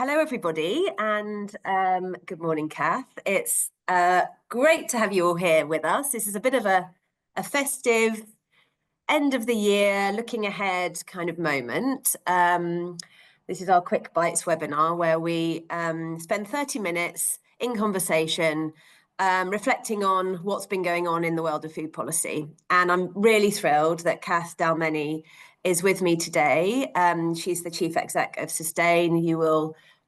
Hello, everybody, and good morning, Kath. It's great to have you all here with us. This is a bit of a festive end of the year, looking ahead kind of moment. This is our Quick Bites webinar where we spend 30 minutes in conversation reflecting on what's been going on in the world of food policy. And I'm really thrilled that Kath Dalmeny is with me today. She's the Chief Exec of Sustain.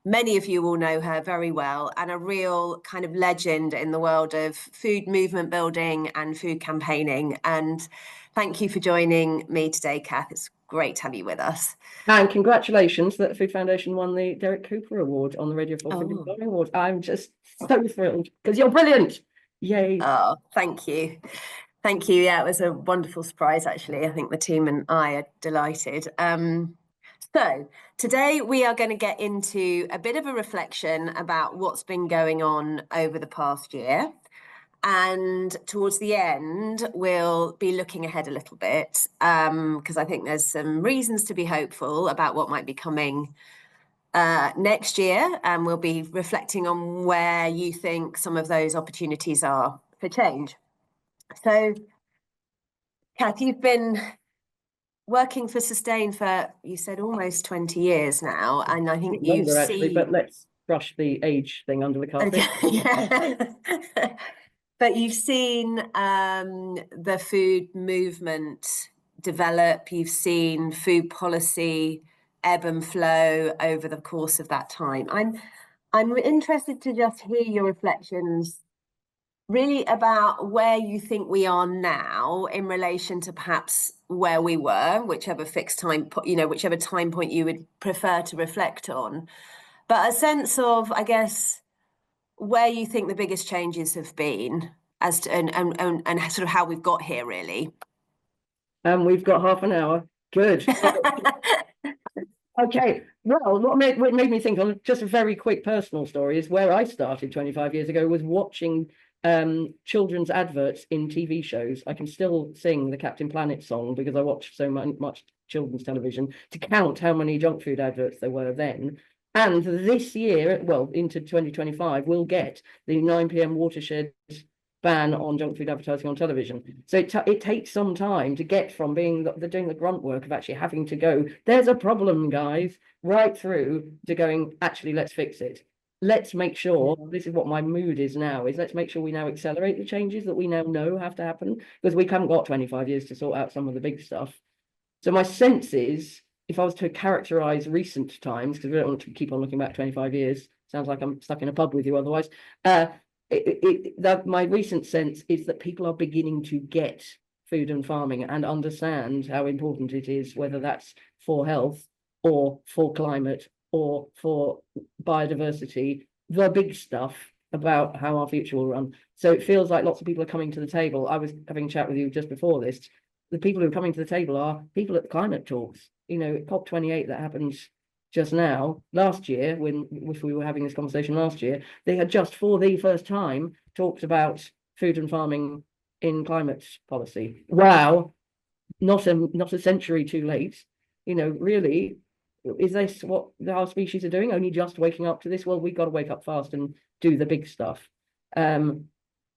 Many of you will know her very well, and a real kind of legend in the world of food movement building and food campaigning. And thank you for joining me today, Kath. It's great to have you with us. And congratulations that the Food Foundation won the Derek Cooper Award on the Radio 4 Food and Farming Award. I'm just so thrilled because you're brilliant. Yay. Oh, thank you. Thank you. Yeah, it was a wonderful surprise, actually. I think the team and I are delighted. So today we are going to get into a bit of a reflection about what's been going on over the past year. And towards the end, we'll be looking ahead a little bit because I think there's some reasons to be hopeful about what might be coming next year. And we'll be reflecting on where you think some of those opportunities are for change. So, Kath, you've been working for Sustain for, you said, almost 20 years now, and I think you've seen... Actually, but let's brush the age thing under the carpet. Yeah. But you've seen the food movement develop, you've seen food policy ebb and flow over the course of that time. I'm interested to just hear your reflections really about where you think we are now in relation to perhaps where we were, whichever whichever time point you would prefer to reflect on, but a sense of, I guess, where you think the biggest changes have been as to, and sort of how we've got here, really. And we've got half an hour. Good. Okay. Well, what made me think on just a very quick personal story is where I started 25 years ago was watching children's adverts in TV shows. I can still sing the Captain Planet song because I watched so much children's television to count how many junk food adverts there were then. And this year, well, into 2025, we'll get the 9 p.m. watershed ban on junk food advertising on television. So it takes some time to get from doing the grunt work of actually having to go, there's a problem, guys, right through to going, actually, let's fix it. Let's make sure, this is what my mood is now, is let's make sure we now accelerate the changes that we now know have to happen, because we haven't got 25 years to sort out some of the big stuff. So my sense is, if I was to characterize recent times, because we don't want to keep on looking back 25 years, sounds like I'm stuck in a pub with you otherwise, my recent sense is that people are beginning to get food and farming and understand how important it is, whether that's for health or for climate or for biodiversity, the big stuff about how our future will run. So it feels like lots of people are coming to the table. I was having a chat with you just before this. The people who are coming to the table are people at the climate talks. You know, COP28 that happened just now, last year, if we were having this conversation last year, they had just for the first time talked about food and farming in climate policy. Wow, not a century too late. You know, really, is this what our species are doing? Only just waking up to this? Well, we've got to wake up fast and do the big stuff.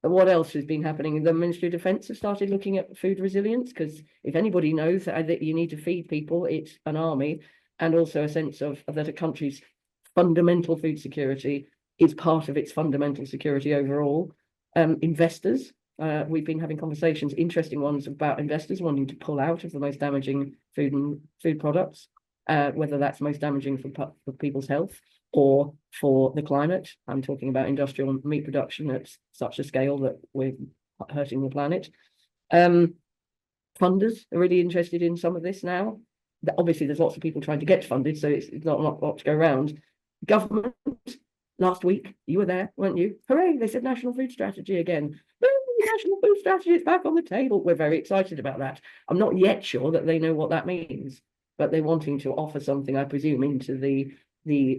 What else has been happening? The Ministry of Defence have started looking at food resilience, because if anybody knows that you need to feed people, it's an army, and also a sense of that a country's fundamental food security is part of its fundamental security overall. Investors, we've been having conversations, interesting ones, about investors wanting to pull out of the most damaging food products, whether that's most damaging for people's health or for the climate. I'm talking about industrial meat production at such a scale that we're hurting the planet. Funders are really interested in some of this now. Obviously, there's lots of people trying to get funded, so it's not a lot to go around. Government, last week, you were there, weren't you? Hooray, they said National Food Strategy again. National Food Strategy is back on the table. We're very excited about that. I'm not yet sure that they know what that means, but they're wanting to offer something, I presume, into the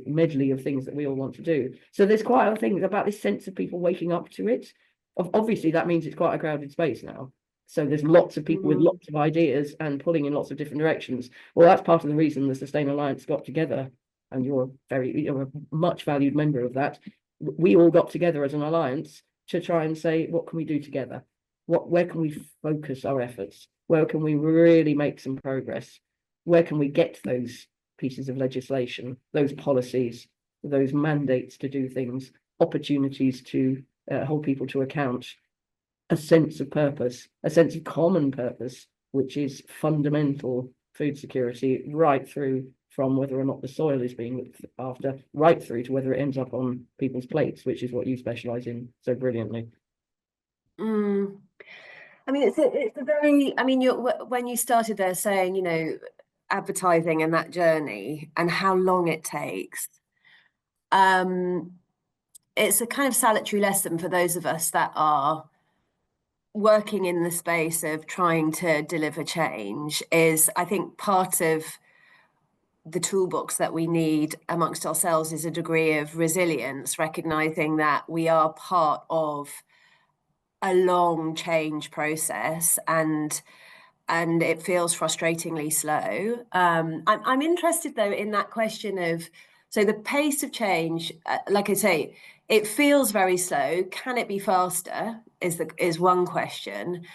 medley of things that we all want to do. So there's quite a thing about this sense of people waking up to it. Obviously, that means it's quite a crowded space now. So there's lots of people with lots of ideas and pulling in lots of different directions. Well, that's part of the reason the Sustain Alliance got together and you're a much valued member of that, we all got together as an alliance to try and say, what can we do together? Where can we focus our efforts? Where can we really make some progress? Where can we get those pieces of legislation, those policies, those mandates to do things, opportunities to hold people to account, a sense of purpose, a sense of common purpose, which is fundamental food security, right through from whether or not the soil is being looked after, right through to whether it ends up on people's plates, which is what you specialize in so brilliantly. Mm. I mean, it's a very, I mean, when you started there saying, you know, advertising and that journey and how long it takes, um, it's a kind of salutary lesson for those of us that are working in the space of trying to deliver change. Is, I think, part of the toolbox that we need amongst ourselves is a degree of resilience, recognizing that we are part of a long change process, and it feels frustratingly slow. I'm interested though in that question of, so the pace of change, like I say, it feels very slow. Can it be faster? Is one question.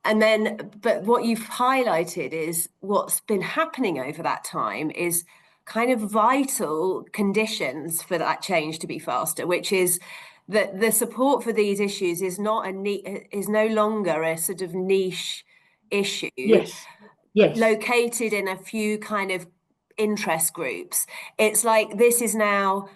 And then, but what you've highlighted is what's been happening over that time is kind of vital conditions for that change to be faster, which is that the support for these issues is not is no longer a sort of niche issue. Yes. Yes. Located in a few kind of interest groups. It's like this is now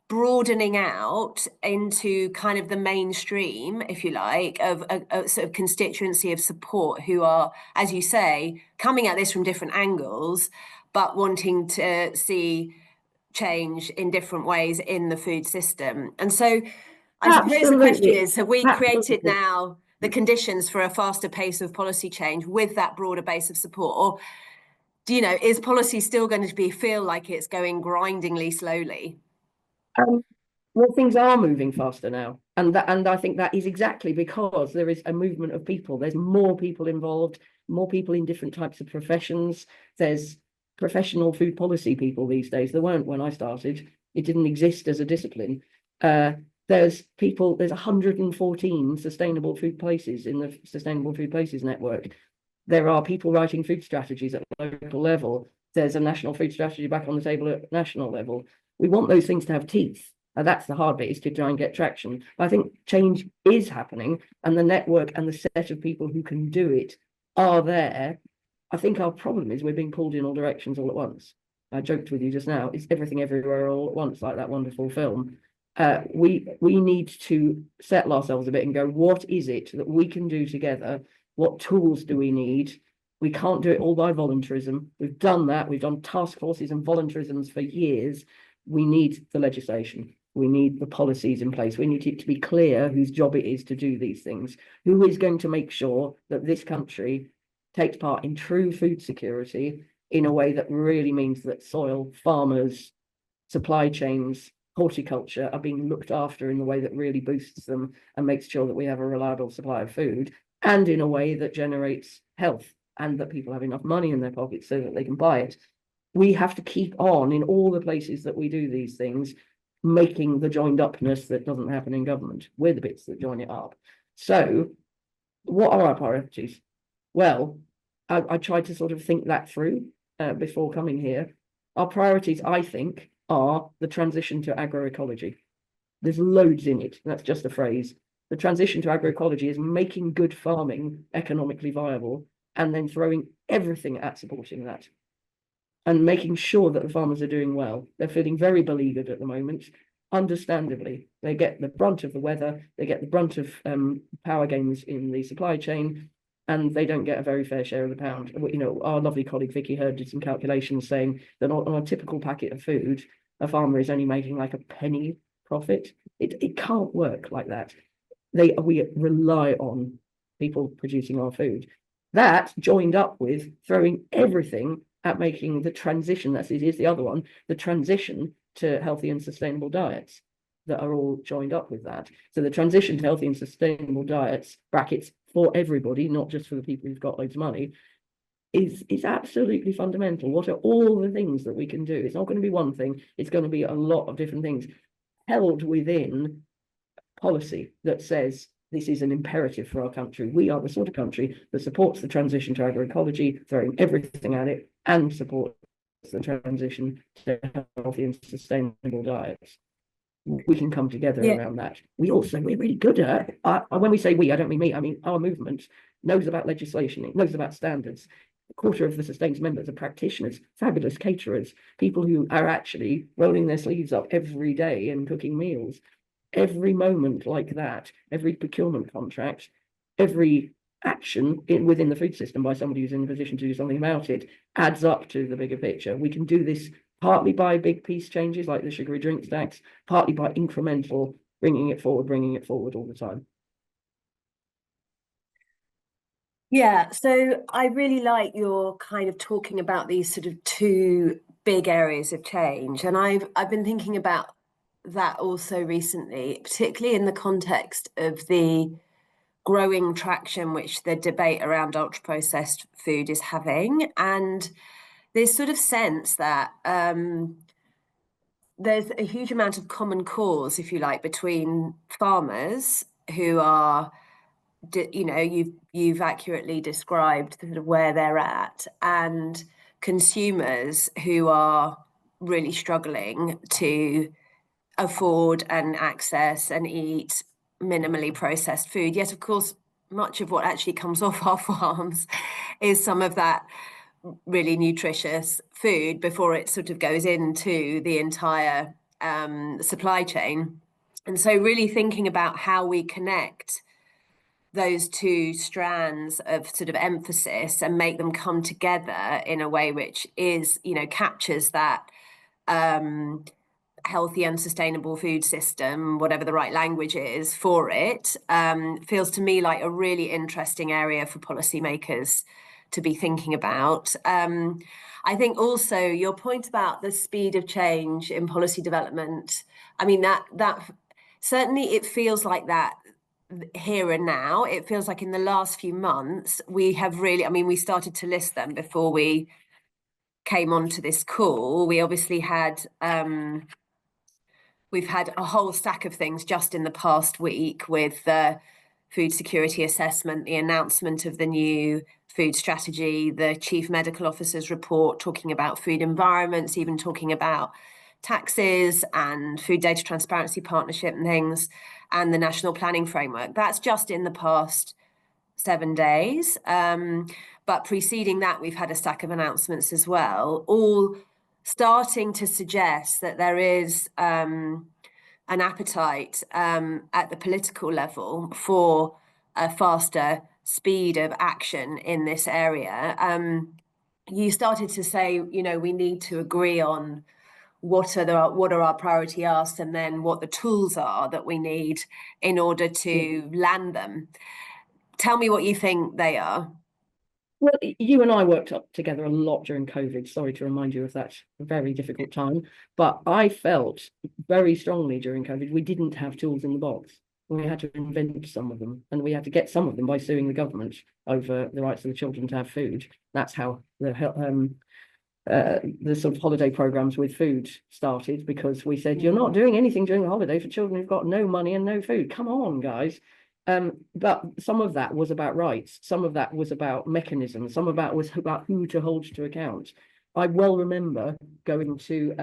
broadening out into kind of the mainstream, if you like, of a sort of constituency of support who are, as you say, coming at this from different angles, but wanting to see change in different ways in the food system. And so I suppose the question is, have we created now the conditions for a faster pace of policy change with that broader base of support? Or, do you know, is policy still going to feel like it's going grindingly slowly? Well, things are moving faster now, and I think that is exactly because there is a movement of people. There's more people involved, more people in different types of professions. There's professional food policy people these days. There weren't when I started. It didn't exist as a discipline. There's 114 sustainable food places in the Sustainable Food Places Network. There are people writing food strategies at local level. There's a national food strategy back on the table at national level. We want those things to have teeth. And that's the hard bit, is to try and get traction. But I think change is happening, and the network and the set of people who can do it are there. I think our problem is we're being pulled in all directions all at once. I joked with you just now, it's everything everywhere all at once, like that wonderful film. We need to settle ourselves a bit and go, what is it that we can do together? What tools do we need? We can't do it all by voluntarism. We've done that. We've done task forces and voluntarisms for years. We need the legislation. We need the policies in place. We need it to be clear whose job it is to do these things. Who is going to make sure that this country takes part in true food security in a way that really means that soil, farmers, supply chains, horticulture are being looked after in the way that really boosts them and makes sure that we have a reliable supply of food, and in a way that generates health and that people have enough money in their pockets so that they can buy it. We have to keep on in all the places that we do these things, making the joined upness that doesn't happen in government. We're the bits that join it up. So what are our priorities? Well, I tried to sort of think that through before coming here. Our priorities, I think, are the transition to agroecology. There's loads in it. That's just a phrase. The transition to agroecology is making good farming economically viable and then throwing everything at supporting that and making sure that the farmers are doing well. They're feeling very beleaguered at the moment, understandably. They get the brunt of the weather, they get the brunt of power gains in the supply chain, and they don't get a very fair share of the pound. You know, our lovely colleague Vicky Hurd did some calculations saying that on a typical packet of food, a farmer is only making like a penny profit. It can't work like that. We rely on people producing our food. That joined up with throwing everything at making the transition, here's the other one, the transition to healthy and sustainable diets that are all joined up with that. So the transition to healthy and sustainable diets, brackets, for everybody, not just for the people who've got loads of money, is absolutely fundamental. What are all the things that we can do? It's not going to be one thing, it's going to be a lot of different things held within policy that says this is an imperative for our country. We are the sort of country that supports the transition to agroecology, throwing everything at it, and supports the transition to healthy and sustainable diets. We can come together around that. We're really good at, when we say we, I don't mean me, I mean our movement knows about legislation, it knows about standards. A quarter of the Sustains members are practitioners, fabulous caterers, people who are actually rolling their sleeves up every day and cooking meals. Every moment like that, every procurement contract, every action within the food system by somebody who's in a position to do something about it adds up to the bigger picture. We can do this partly by big piece changes like the sugary drinks tax, partly by incremental, bringing it forward all the time. Yeah, so I really like your kind of talking about these sort of two big areas of change. And I've been thinking about that also recently, particularly in the context of the growing traction which the debate around ultra-processed food is having. And this sort of sense that there's a huge amount of common cause, if you like, between farmers who are, you know, you've accurately described sort of where they're at, and consumers who are really struggling to afford and access and eat minimally processed food. Yet, of course, much of what actually comes off our farms is some of that really nutritious food before it sort of goes into the entire supply chain. And so really thinking about how we connect those two strands of sort of emphasis and make them come together in a way which is, you know, captures that healthy and sustainable food system, whatever the right language is for it, feels to me like a really interesting area for policymakers to be thinking about. I think also your point about the speed of change in policy development, I mean, that certainly it feels like that here and now. It feels like in the last few months, we have really, I mean, we started to list them before we came onto this call. We obviously had we've had a whole stack of things just in the past week with the food security assessment, the announcement of the new food strategy, the chief medical officer's report talking about food environments, even talking about taxes and food data transparency partnership and things, and the national planning framework. That's just in the past 7 days. But preceding that, we've had a stack of announcements as well, all starting to suggest that there is an appetite at the political level for a faster speed of action in this area. You started to say, you know, we need to agree on what are our priority asks, and then what the tools are that we need in order to land them. Tell me what you think they are. Well, you and I worked up together a lot during COVID. Sorry to remind you of that very difficult time. But I felt very strongly during COVID, we didn't have tools in the box. We had to invent some of them, and we had to get some of them by suing the government over the rights of the children to have food. That's how the sort of holiday programs with food started, because we said, you're not doing anything during the holiday for children who've got no money and no food. Come on, guys. But some of that was about rights, some of that was about mechanisms, some of that was about who to hold to account. I well remember going to,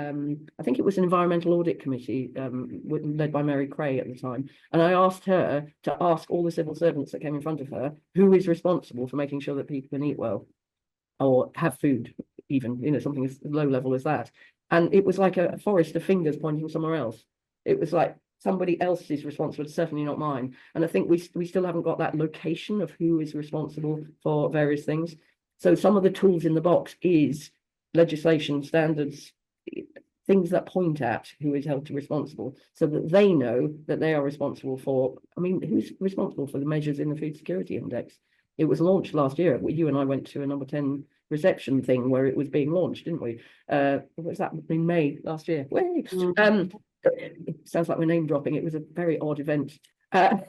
I think it was an environmental audit committee led by Mary Cray at the time, and I asked her to ask all the civil servants that came in front of her, who is responsible for making sure that people can eat well or have food, even, you know, something as low level as that. And it was like a forest of fingers pointing somewhere else. It was like, somebody else is responsible, certainly not mine. And I think we still haven't got that location of who is responsible for various things. So some of the tools in the box is legislation, standards, things that point at who is held to responsible, so that they know that they are responsible for, I mean, who's responsible for the measures in the Food Security Index? It was launched last year. You and I went to a number 10 reception thing where it was being launched, didn't we? Was that in May last year? It sounds like we're name dropping. It was a very odd event. It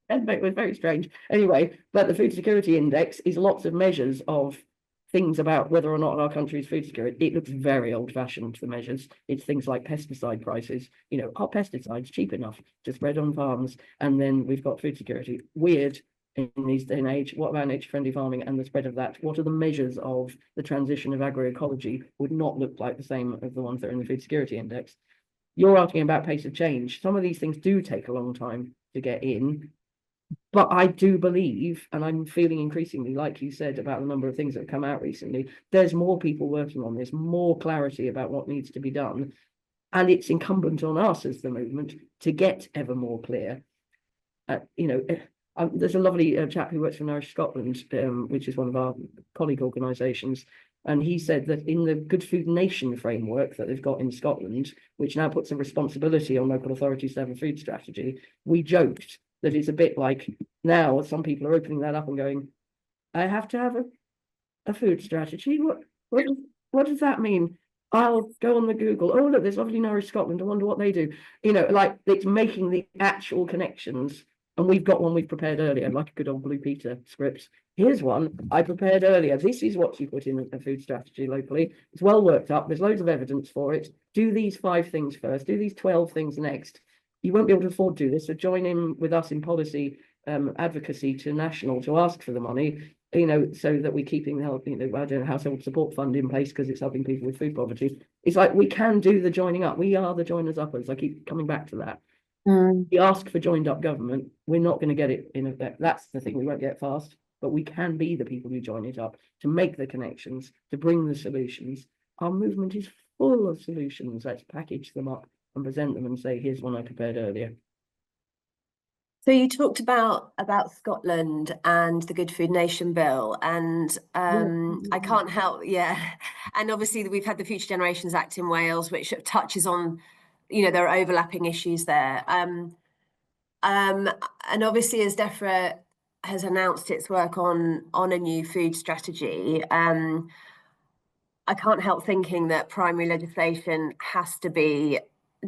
was very strange. Anyway, but the Food Security Index is lots of measures of things about whether or not our country is food secure, it looks very old-fashioned, the measures. It's things like pesticide prices. You know, are pesticides cheap enough to spread on farms? And then we've got food security. Weird in this day and age. What about nature-friendly farming and the spread of that? What are the measures of the transition of agroecology? Would not look like the same as the ones that are in the food security index. You're asking about pace of change. Some of these things do take a long time to get in. But I do believe, and I'm feeling increasingly, like you said, about the number of things that have come out recently, there's more people working on this, more clarity about what needs to be done. And it's incumbent on us as the movement to get ever more clear. There's a lovely chap who works for Nourish Scotland, which is one of our colleague organisations. And he said that in the Good Food Nation framework that they've got in Scotland, which now puts a responsibility on local authorities to have a food strategy, we joked that it's a bit like now some people are opening that up and going, I have to have a food strategy. What does that mean? I'll go on the Google. Oh, look, there's lovely Nourish Scotland. I wonder what they do. You know, like it's making the actual connections. And we've got one we've prepared earlier, like a good old Blue Peter script. Here's one I prepared earlier. This is what you put in a food strategy locally. It's well worked up. There's loads of evidence for it. Do these 5 things first. Do these 12 things next. You won't be able to afford to do this. So join in with us in policy advocacy to national to ask for the money, you know, so that we're keeping the help, you know, I don't know, household support fund in place because it's helping people with food poverty. It's like we can do the joining up. We are the joiners uppers. I keep coming back to that. We ask for joined up government. We're not going to get it in effect. That's the thing. We won't get fast, but we can be the people who join it up to make the connections, to bring the solutions. Our movement is full of solutions. Let's package them up and present them and say, here's one I prepared earlier. So you talked about Scotland and the Good Food Nation bill, and I can't help, and obviously we've had the Future Generations Act in Wales, which touches on, you know, there are overlapping issues there. And obviously as DEFRA has announced its work on a new food strategy, I can't help thinking that primary legislation has to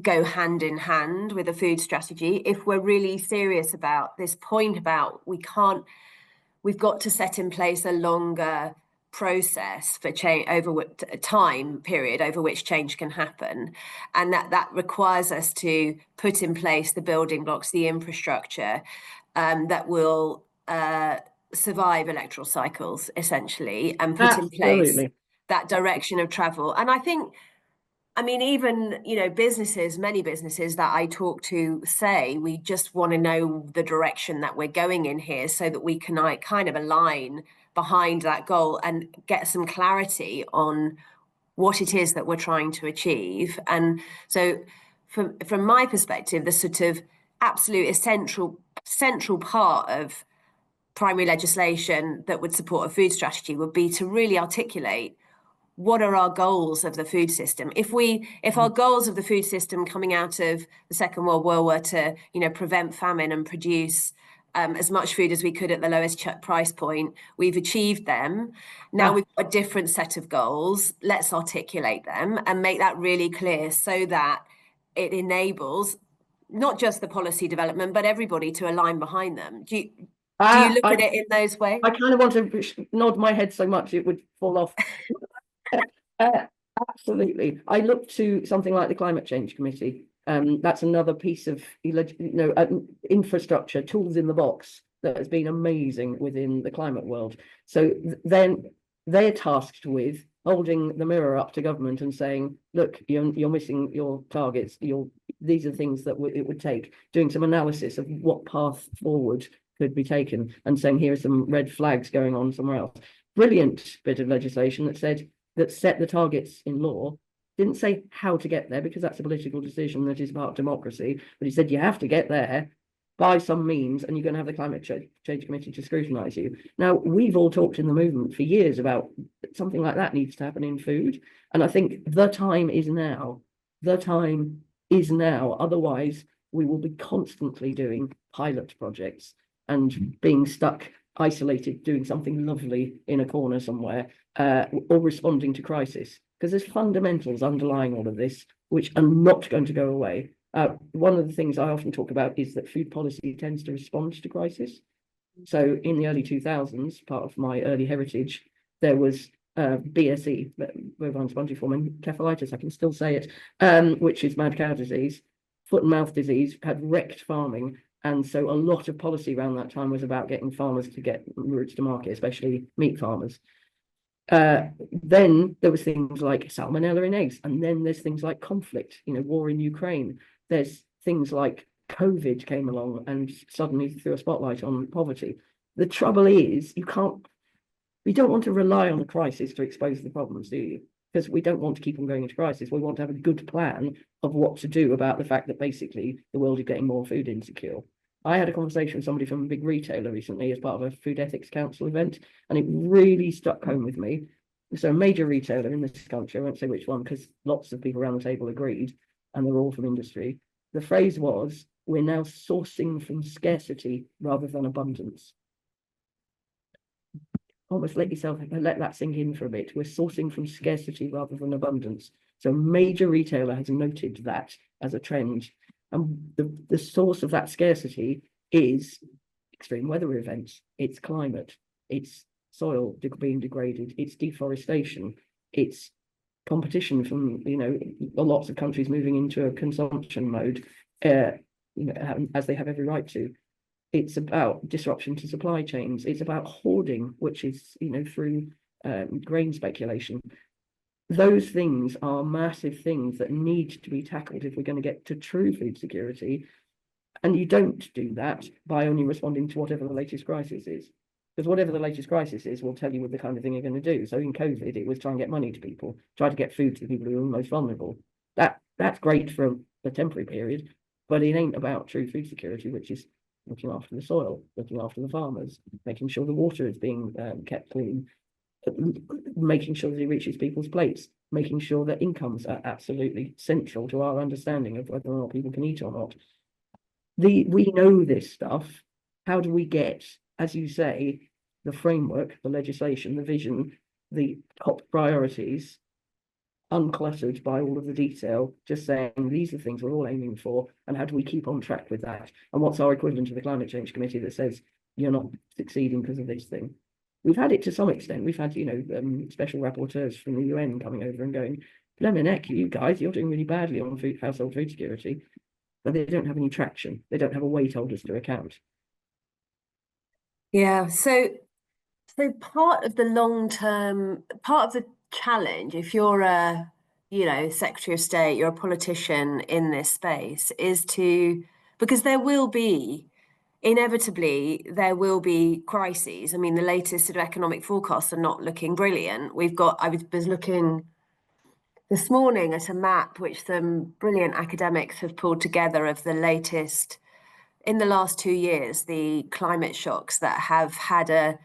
go hand in hand with a food strategy if we're really serious about this point about we've got to set in place a longer process for change over a time period over which change can happen, and that requires us to put in place the building blocks, the infrastructure that will survive electoral cycles essentially, and put in place that direction of travel. And I mean, even, you know, many businesses that I talk to say, we just want to know the direction that we're going in here so that we can kind of align behind that goal and get some clarity on what it is that we're trying to achieve. And so from my perspective, the sort of absolute central part of primary legislation that would support a food strategy would be to really articulate what are our goals of the food system. If our goals of the food system coming out of the Second World War were to, you know, prevent famine and produce as much food as we could at the lowest price point, we've achieved them. Now we've got a different set of goals. Let's articulate them and make that really clear so that it enables not just the policy development, but everybody to align behind them. Do you look at it in those ways? I kind of want to nod my head so much it would fall off. Absolutely. I look to something like the Climate Change Committee. That's another piece of, you know, infrastructure, tools in the box that has been amazing within the climate world. So then they're tasked with holding the mirror up to government and saying, look, you're missing your targets. These are things that it would take, doing some analysis of what path forward could be taken and saying, here are some red flags going on somewhere else. Brilliant bit of legislation that set the targets in law, didn't say how to get there because that's a political decision that is part of democracy, but he said you have to get there by some means and you're going to have the Climate Change Committee to scrutinise you. Now, we've all talked in the movement for years about something like that needs to happen in food, and I think the time is now. The time is now. Otherwise, we will be constantly doing pilot projects and being stuck isolated, doing something lovely in a corner somewhere, or responding to crisis, because there's fundamentals underlying all of this which are not going to go away. One of the things I often talk about is that food policy tends to respond to crisis. So in the early 2000s, part of my early heritage, there was BSE, bovine spongiform encephalitis, I can still say it, which is mad cow disease, foot and mouth disease, had wrecked farming. And so a lot of policy around that time was about getting farmers to get routes to market, especially meat farmers. Then there was things like salmonella in eggs, and then there's things like conflict, war in Ukraine. There's things like COVID came along and suddenly threw a spotlight on poverty. The trouble is, you don't want to rely on a crisis to expose the problems, do you? Because we don't want to keep on going into crisis. We want to have a good plan of what to do about the fact that basically the world is getting more food insecure. I had a conversation with somebody from a big retailer recently as part of a Food Ethics Council event, and it really struck home with me. So a major retailer in this country, I won't say which one because lots of people around the table agreed, and they're all from industry. The phrase was, we're now sourcing from scarcity rather than abundance. Almost let that sink in for a bit. We're sourcing from scarcity rather than abundance. So a major retailer has noted that as a trend. And the source of that scarcity is extreme weather events, it's climate, it's soil being degraded, it's deforestation, it's competition from, lots of countries moving into a consumption mode, as they have every right to. It's about disruption to supply chains. It's about hoarding, which is, through grain speculation. Those things are massive things that need to be tackled if we're going to get to true food security. And you don't do that by only responding to whatever the latest crisis is. Because whatever the latest crisis is will tell you what the kind of thing you're going to do. So in COVID, it was try and get money to people, try to get food to the people who are most vulnerable. That's great for a temporary period, but it ain't about true food security, which is looking after the soil, looking after the farmers, making sure the water is being kept clean, making sure that it reaches people's plates, making sure that incomes are absolutely central to our understanding of whether or not people can eat or not. We know this stuff. How do we get, as you say, the framework, the legislation, the vision, the top priorities, uncluttered by all of the detail, just saying these are the things we're all aiming for, and how do we keep on track with that? And what's our equivalent to the climate change committee that says you're not succeeding because of this thing? We've had it to some extent. We've had, special rapporteurs from the UN coming over and going, Blemey, you guys, you're doing really badly on household food security. But they don't have any traction. They don't have a way to hold us to account. Yeah, so part of the part of the challenge, if you're a, Secretary of State, you're a politician in this space, is because inevitably there will be crises. I mean, the latest sort of economic forecasts are not looking brilliant. I was looking this morning at a map which some brilliant academics have pulled together of the latest, in the last 2 years, the climate shocks that have had a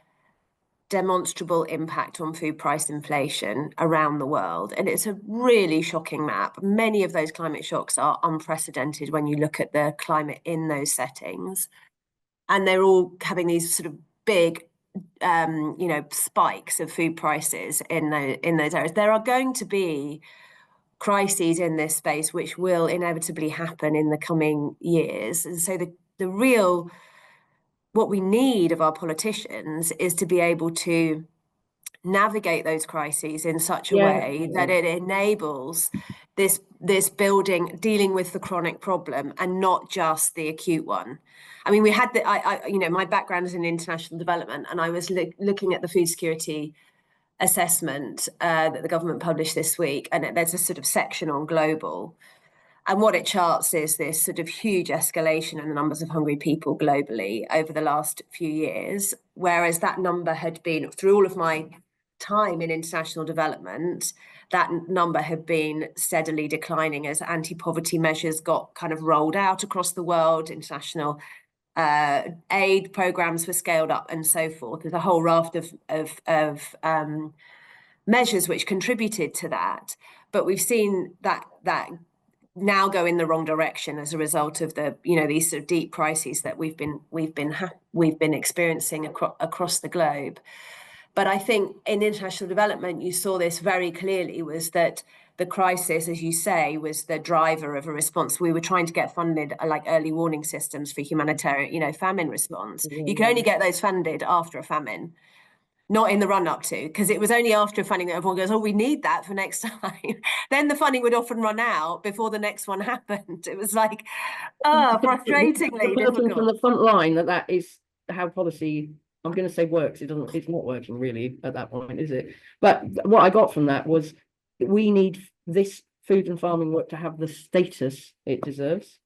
demonstrable impact on food price inflation around the world. And it's a really shocking map. Many of those climate shocks are unprecedented when you look at the climate in those settings. And they're all having these sort of big, spikes of food prices in those areas. There are going to be crises in this space which will inevitably happen in the coming years. And so what we need of our politicians is to be able to navigate those crises in such a way that it enables this dealing with the chronic problem and not just the acute one. I mean, we had my background is in international development, and I was looking at the food security assessment that the government published this week, and there's a sort of section on global. And what it charts is this sort of huge escalation in the numbers of hungry people globally over the last few years, whereas that number had been, through all of my time in international development, that number had been steadily declining as anti-poverty measures got kind of rolled out across the world, international aid programs were scaled up and so forth. There's a whole raft of measures which contributed to that. But we've seen that now go in the wrong direction as a result of these sort of deep crises that we've been experiencing across the globe. But I think in international development, you saw this very clearly, was that the crisis, as you say, was the driver of a response. We were trying to get funded like early warning systems for humanitarian, famine response. You can only get those funded after a famine. Not in the run up to, because it was only after funding that everyone goes, oh, we need that for next time. Then the funding would often run out before the next one happened. It was like, frustratingly The person from difficult. the front line that is how policy, I'm going to say works. It's not working really at that point, is it? But what I got from that was we need this food and farming work to have the status it deserves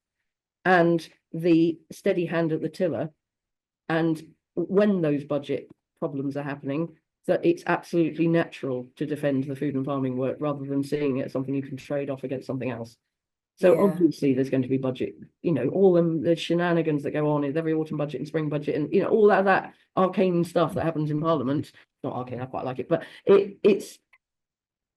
and the steady hand at the tiller. And when those budget problems are happening, that it's absolutely natural to defend the food and farming work rather than seeing it as something you can trade off against something else. So Yeah. obviously there's going to be budget, all the shenanigans that go on with every autumn budget and spring budget and all that arcane stuff that happens in Parliament. Not arcane, I quite like it, but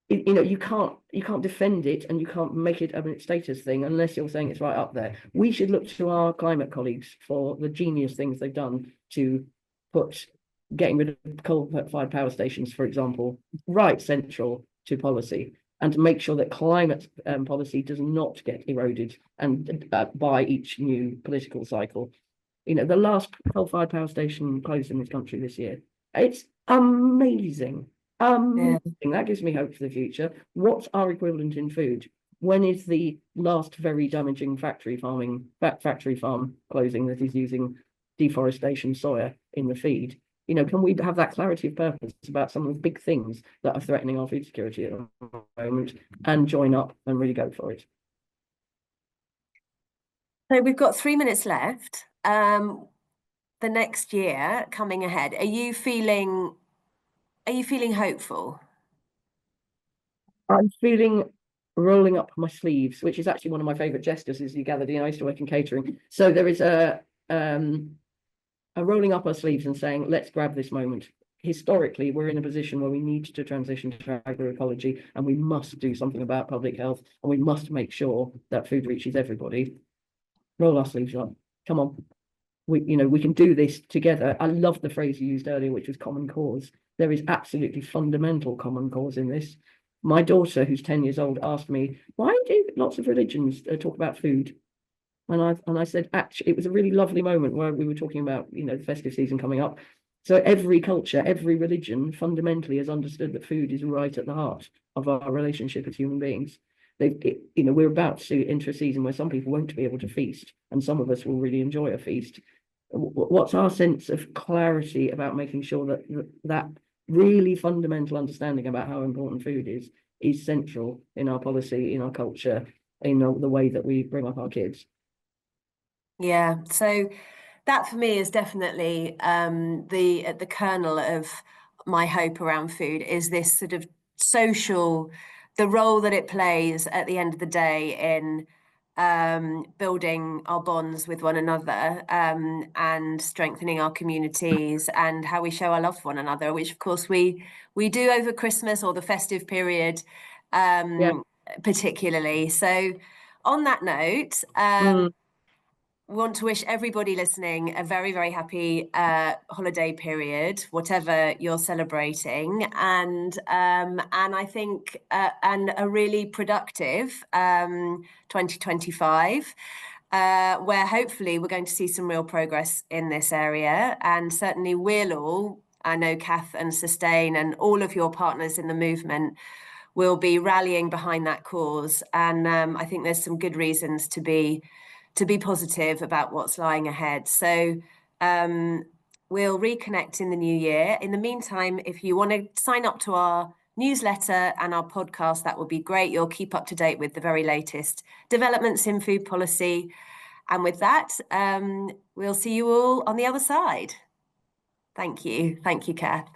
you can't defend it and you can't make it a status thing unless you're saying it's right up there. We should look to our climate colleagues for the genius things they've done to put getting rid of coal-fired power stations, for example, right central to policy, and to make sure that climate policy does not get eroded and by each new political cycle. The last coal-fired power station closed in this country this year. It's amazing. Yeah. That gives me hope for the future. What's our equivalent in food? When is the last very damaging factory farm closing that is using deforestation soya in the feed? Can we have that clarity of purpose about some of the big things that are threatening our food security at the moment and join up and really go for it? So we've got 3 minutes left. The next year coming ahead, are you feeling hopeful? I'm feeling rolling up my sleeves, which is actually one of my favorite gestures, as you gathered. I used to work in catering. So there is a rolling up our sleeves and saying, let's grab this moment. Historically, we're in a position where we need to transition to agroecology, and we must do something about public health, and we must make sure that food reaches everybody. Roll our sleeves up. Come on. We can do this together. I love the phrase you used earlier, which was common cause. There is absolutely fundamental common cause in this. My daughter, who's 10 years old, asked me, why do lots of religions talk about food? And I said, actually, it was a really lovely moment where we were talking about, the festive season coming up. So every culture, every religion fundamentally has understood that food is right at the heart of our relationship as human beings. We're about to enter a season where some people won't be able to feast, and some of us will really enjoy a feast. What's our sense of clarity about making sure that really fundamental understanding about how important food is central in our policy, in our culture, in the way that we bring up our kids? Yeah, so that for me is definitely the kernel of my hope around food is this sort of social, the role that it plays at the end of the day in building our bonds with one another and strengthening our communities and how we show our love for one another, which of course we do over Christmas or the festive period, Yeah. particularly. So on that note, Mm. want to wish everybody listening a very, very happy holiday period, whatever you're celebrating, and I think and a really productive 2025. Where hopefully we're going to see some real progress in this area, and certainly we'll all, I know Kath and Sustain and all of your partners in the movement will be rallying behind that cause, and I think there's some good reasons to be positive about what's lying ahead. So we'll reconnect in the new year. In the meantime, if you want to sign up to our newsletter and our podcast, that would be great. You'll keep up to date with the very latest developments in food policy. And with that, we'll see you all on the other side. Thank you. Thank you, Kath.